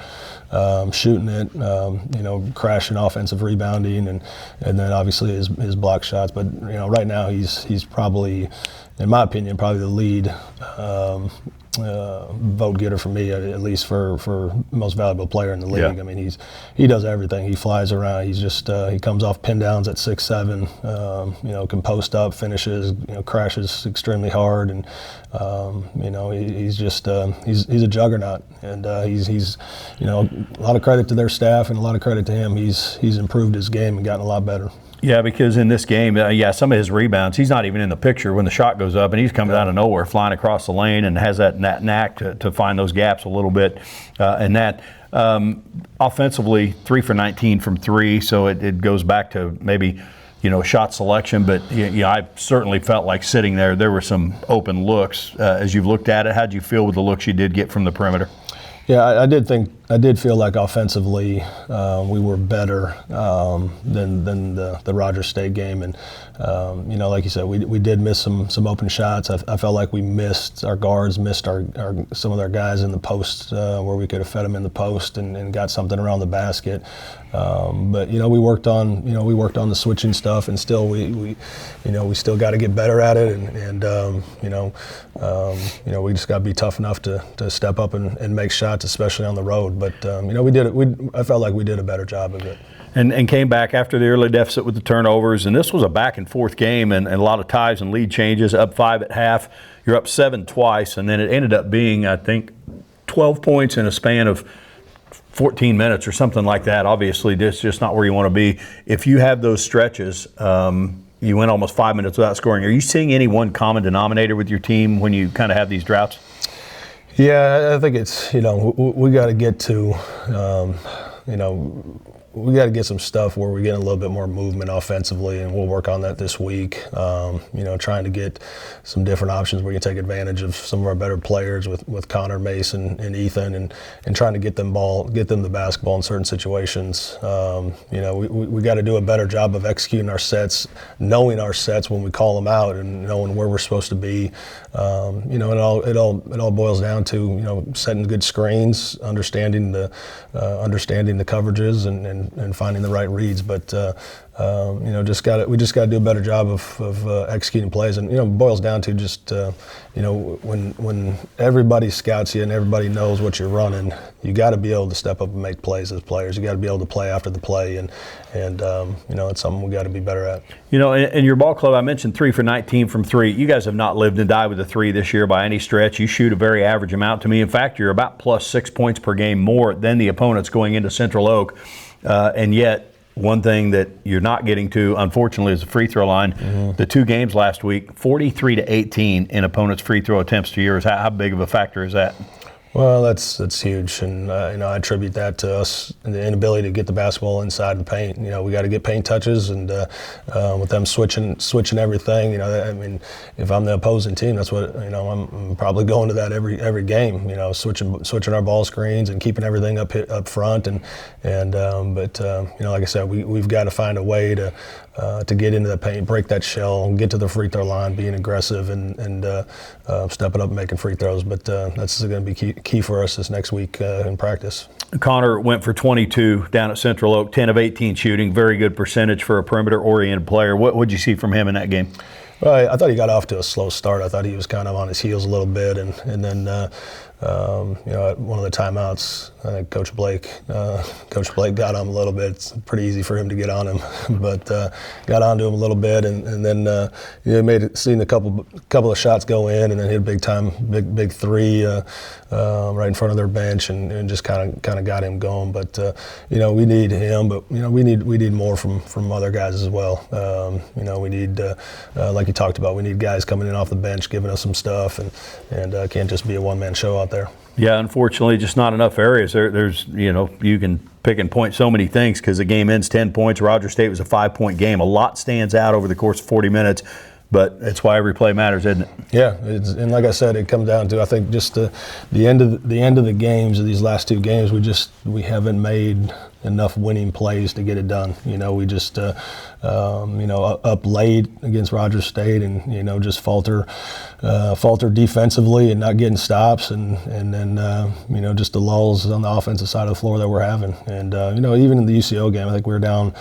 shooting it, crashing offensive rebounding, and then obviously his block shots. But right now he's probably, in my opinion, probably the lead vote getter for me, at least for most valuable player in the league. Yeah. I mean, he does everything. He flies around. He's just he comes off pin downs at 6'7", can post up, finishes, crashes extremely hard, and he's just he's a juggernaut, and he's a lot of credit to their staff and a lot of credit to him. He's improved his game and gotten a lot better. Yeah, because in this game, some of his rebounds, he's not even in the picture when the shot goes up, and he's coming out of nowhere, flying across the lane, and has that knack to find those gaps a little bit. And that offensively, 3 for 19 from 3, so it goes back to maybe shot selection. But I certainly felt like sitting there were some open looks as you've looked at it. How'd you feel with the looks you did get from the perimeter? Yeah, I did feel like offensively we were better than the Rogers State game, and like you said, we did miss some open shots. I felt like we missed our guards, missed some of their guys in the post where we could have fed them in the post and got something around the basket. But we worked on the switching stuff, and still we still got to get better at it, and we just got to be tough enough to step up and make shots, especially on the road. But I felt like we did a better job of it. And came back after the early deficit with the turnovers, and this was a back and forth game and a lot of ties and lead changes. Up 5 at half, you're up 7 twice, and then it ended up being, I think, 12 points in a span of 14 minutes or something like that. Obviously, that's just not where you want to be. If you have those stretches, you went almost 5 minutes without scoring. Are you seeing any one common denominator with your team when you kind of have these droughts? Yeah, I think it's, we got to get to, we got to get some stuff where we get a little bit more movement offensively, and we'll work on that this week. Trying to get some different options where you can take advantage of some of our better players with Connor, Mason, and Ethan, and trying to get them the basketball in certain situations. We got to do a better job of executing our sets, knowing our sets when we call them out, and knowing where we're supposed to be. It all boils down to setting good screens, understanding the coverages, and finding the right reads. But we just got to do a better job of executing plays. And it boils down to just when everybody scouts you and everybody knows what you're running, you got to be able to step up and make plays as players. You got to be able to play after the play, and it's something we got to be better at. In your ball club, I mentioned 3 for 19 from 3. You guys have not lived and died with a 3 this year by any stretch. You shoot a very average amount to me. In fact, you're about plus 6 points per game more than the opponents going into Central Oak, and yet one thing that you're not getting to, unfortunately, is the free throw line. Mm-hmm. The 2 games last week, 43-18 in opponents' free throw attempts to yours. How big of a factor is that? Well, that's huge, and I attribute that to us and the inability to get the basketball inside the paint. We got to get paint touches, and with them switching everything. If I'm the opposing team, that's what I'm probably going to that every game. Switching our ball screens and keeping everything up front, but like I said, we've got to find a way to get into the paint, break that shell, get to the free throw line, being aggressive, and stepping up and making free throws. But that's going to be key for us this next week in practice. Connor went for 22 down at Central Oak, 10 of 18 shooting, very good percentage for a perimeter-oriented player. What did you see from him in that game? Well, I thought he got off to a slow start. I thought he was kind of on his heels a little bit, and then at one of the timeouts, I think Coach Blake got on him a little bit. It's pretty easy for him to get on him, but got onto him a little bit, and then seen a couple of shots go in, and then hit a big 3 right in front of their bench, and just kind of got him going. But we need him, but we need more from other guys as well. We need like you talked about, we need guys coming in off the bench, giving us some stuff, and can't just be a one-man show out there. Yeah, unfortunately, just not enough areas. There's you can pick and point so many things because the game ends 10 points. Rogers State was a 5-point game. A lot stands out over the course of 40 minutes, but that's why every play matters, isn't it? Yeah, and like I said, it comes down to, I think, just the end of the games of these last 2 games. We haven't made enough winning plays to get it done. We just up late against Rogers State, and just falter defensively and not getting stops, and then just the lulls on the offensive side of the floor that we're having. And even in the UCO game, I think we were down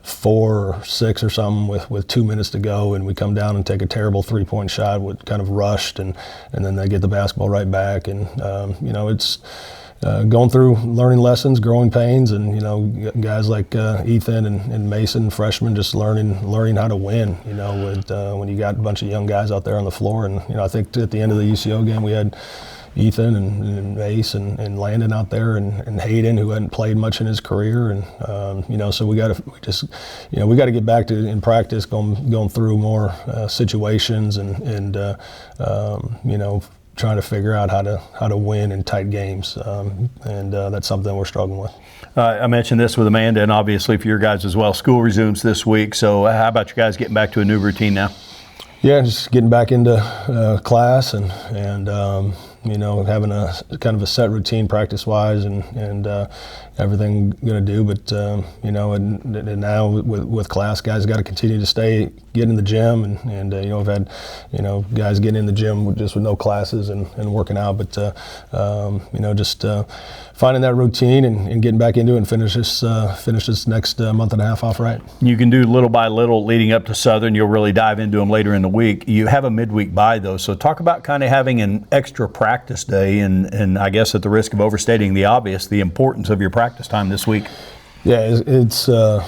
4 or 6 or something with 2 minutes to go, and we come down and take a terrible 3-point shot with kind of rushed, and then they get the basketball right back, and it's going through learning lessons, growing pains, and guys like Ethan and Mason, freshmen, just learning how to win. When you got a bunch of young guys out there on the floor, and I think at the end of the UCO game we had Ethan and Mace and Landon out there, and Hayden, who hadn't played much in his career, and so we got to get back to, in practice, going through more situations and trying to figure out how to win in tight games, and that's something we're struggling with. I mentioned this with Amanda, and obviously for your guys as well. School resumes this week, so how about you guys getting back to a new routine now? Yeah, just getting back into class and having a kind of a set routine practice-wise and everything going to do. But, and now with class, guys got to continue to get in the gym. And I've had, guys getting in the gym just with no classes and working out. But, just finding that routine and getting back into it and finish this next month and a half off right. You can do little by little leading up to Southern. You'll really dive into them later in the week. You have a midweek bye, though. So talk about kind of having an extra practice day, and I guess at the risk of overstating the obvious, the importance of your practice time this week. Yeah, it's got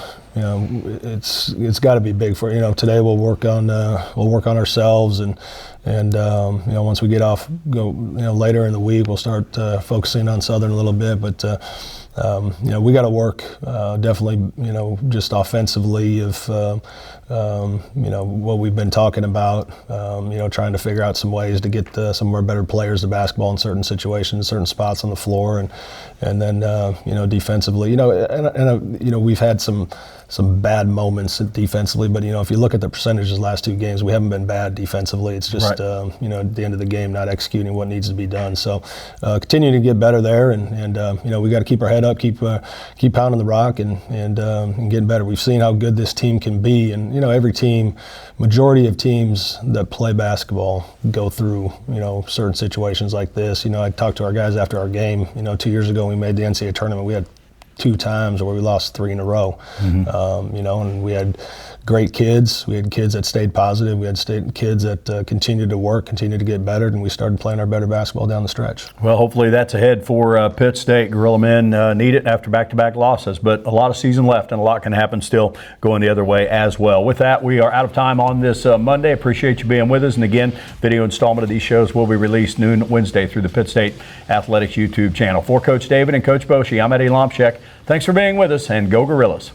to be big for today. We'll work on ourselves and once we get off, later in the week we'll start focusing on Southern a little bit. But we got to work definitely, just offensively of, what we've been talking about, trying to figure out some ways to get some of our better players to basketball in certain situations, certain spots on the floor, and then, defensively, we've had some bad moments defensively, but if you look at the percentages last 2 games, we haven't been bad defensively. It's just right. At the end of the game, not executing what needs to be done. So continuing to get better there, and we got to keep our head up, keep pounding the rock, and getting better. We've seen how good this team can be, and every team, majority of teams that play basketball go through certain situations like this. I talked to our guys after our game. 2 years ago, we made the NCAA tournament. We had 2 times where we lost 3 in a row, and we had great kids. We had kids that stayed positive. We had kids that continued to work, continued to get better, and we started playing our better basketball down the stretch. Well, hopefully that's ahead for Pitt State. Gorilla men need it after back-to-back losses, but a lot of season left, and a lot can happen still going the other way as well. With that, we are out of time on this Monday. Appreciate you being with us, and again, video installment of these shows will be released noon Wednesday through the Pitt State Athletics YouTube channel. For Coach David and Coach Boschee, I'm Eddie Lomshek. Thanks for being with us, and go Gorillas.